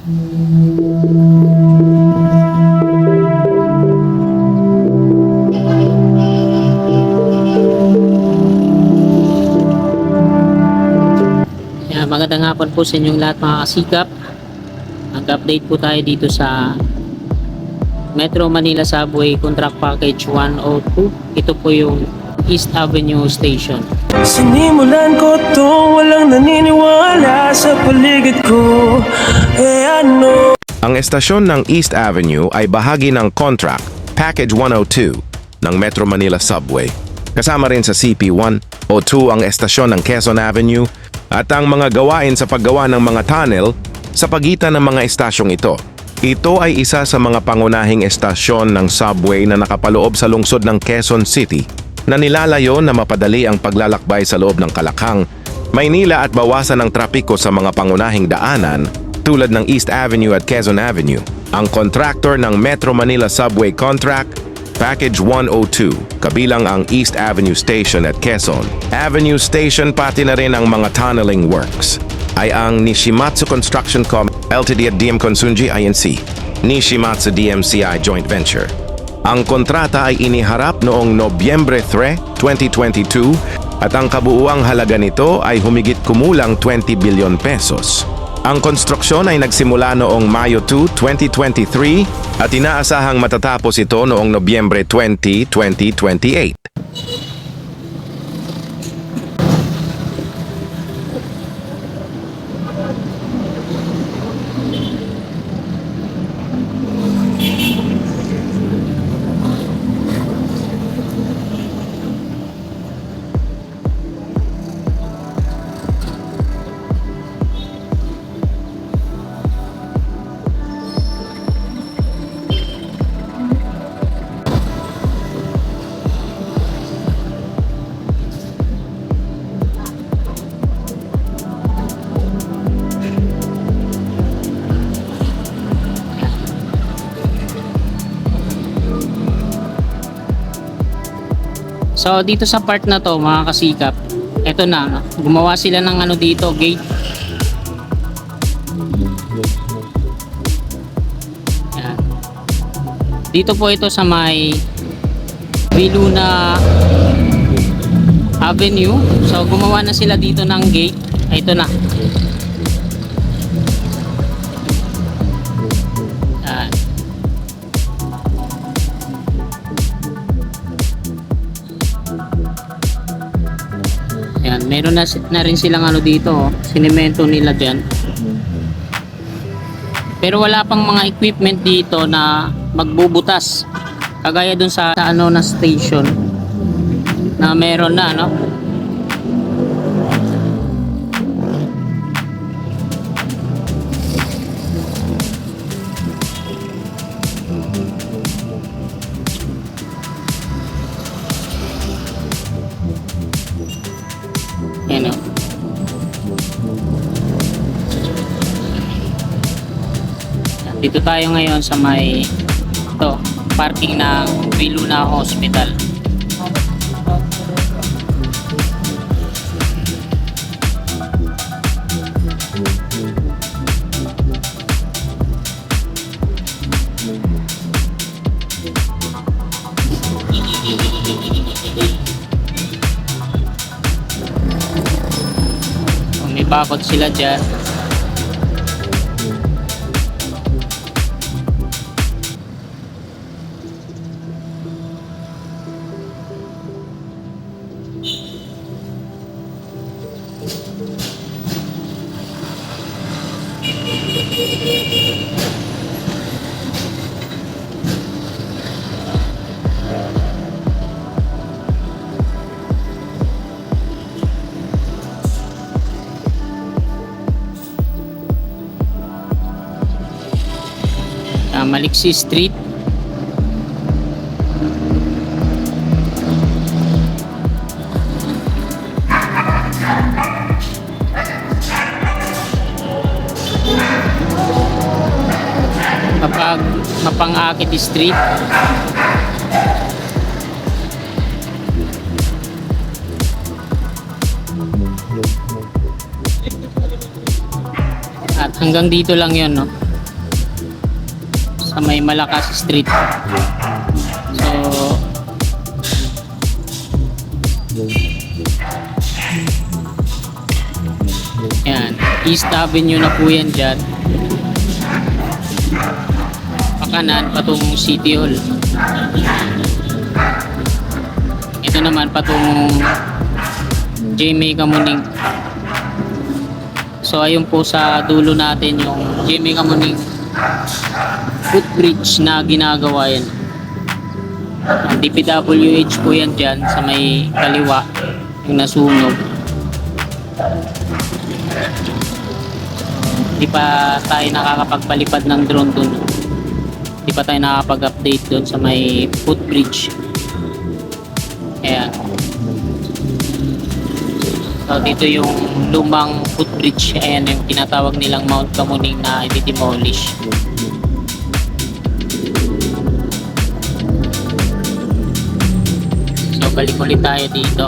Magandang hapon po sa inyong lahat mga kasikap. Nag-update po tayo dito sa Metro Manila Subway Contract Package 102. Ito po yung East Avenue Station. Sinimulan ko to, walang naniniwala sa paligid ko. Ano? Ang estasyon ng East Avenue ay bahagi ng Contract Package 102 ng Metro Manila Subway. Kasama rin sa CP1 o 2 ang estasyon ng Quezon Avenue at ang mga gawain sa paggawa ng mga tunnel sa pagitan ng mga estasyong ito. Ito ay isa sa mga pangunahing estasyon ng subway na nakapaloob sa lungsod ng Quezon City na nilalayo na mapadali ang paglalakbay sa loob ng Kalakhang, Maynila at bawasan ang trapiko sa mga pangunahing daanan tulad ng East Avenue at Quezon Avenue. Ang contractor ng Metro Manila Subway Contract Package 102, kabilang ang East Avenue Station at Quezon Avenue Station pati na rin ang mga tunneling works, ay ang Nishimatsu Construction Co. Ltd at DM Konsunji Inc. Nishimatsu DMCI Joint Venture. Ang kontrata ay iniharap noong Nobyembre 3, 2022 at ang kabuuang halaga nito ay humigit kumulang 20 billion pesos. Ang konstruksyon ay nagsimula noong Mayo 2, 2023 at inaasahang matatapos ito noong Nobyembre 20, 2028. So dito sa part na to mga kasikap, eto na, no? Gumawa sila ng ano dito, gate. Yan. Dito po ito sa may Viluna Avenue. So gumawa na sila dito ng gate. Ito na. Yan. Yan, meron na rin silang ano dito, oh, sinemento nila dyan. Pero wala pang mga equipment dito na magbubutas. Kagaya dun sa ano na station na meron na, no? Yan, oh. Dito tayo ngayon sa may parking ng Viluna Hospital. May bakod sila dyan. Maliksi Street. Mapang-Akit Street. At hanggang dito lang 'yon, no. sa may Malakas Street. So yan, East Avenue na po yan dyan. Pakanan patungong City Hall. Ito naman patungong Jamie Kamuning. So ayun po sa dulo natin yung Jamie Kamuning footbridge na ginagawa yan. Ang DPWH po yan dyan sa may kaliwa yung nasunog. Di pa tayo nakakapagpalipad ng drone dun. Di pa tayo nakakapag-update dun sa may footbridge. Ayan. So dito yung lumang footbridge. Ayan yung tinatawag nilang Mount Kamuning na i-demolish. So balik ulit tayo dito.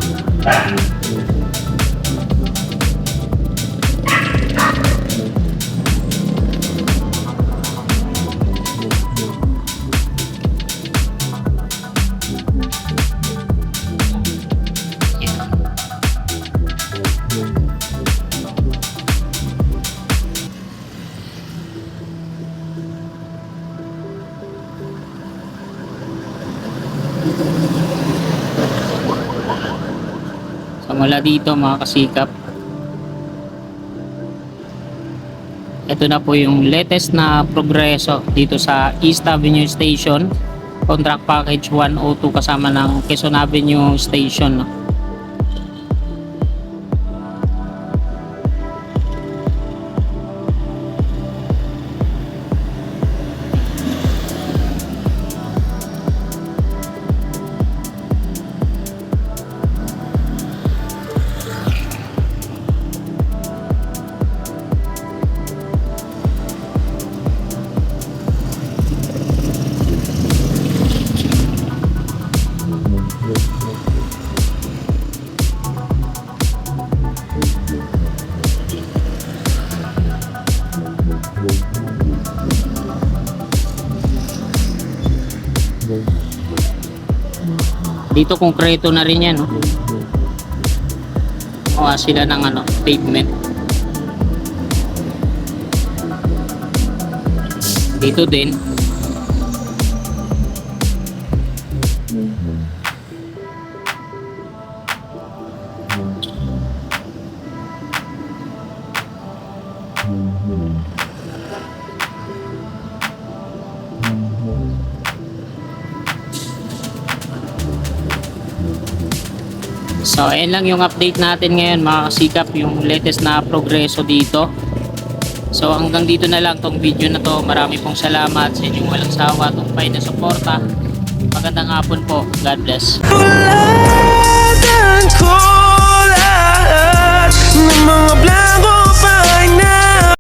So mula dito mga kasikap, ito na po yung latest na progreso dito sa East Avenue Station, contract package 102 kasama ng Quezon Avenue Station, no? Dito konkreto na rin yan, no? Kuha sila ng pavement. Dito din. So ayan lang yung update natin ngayon mga kasikap, yung latest na progreso dito. So hanggang dito na lang tong video na to. Marami pong salamat sa inyong walang sawa, tumpay na suporta. Magandang hapon po. God bless.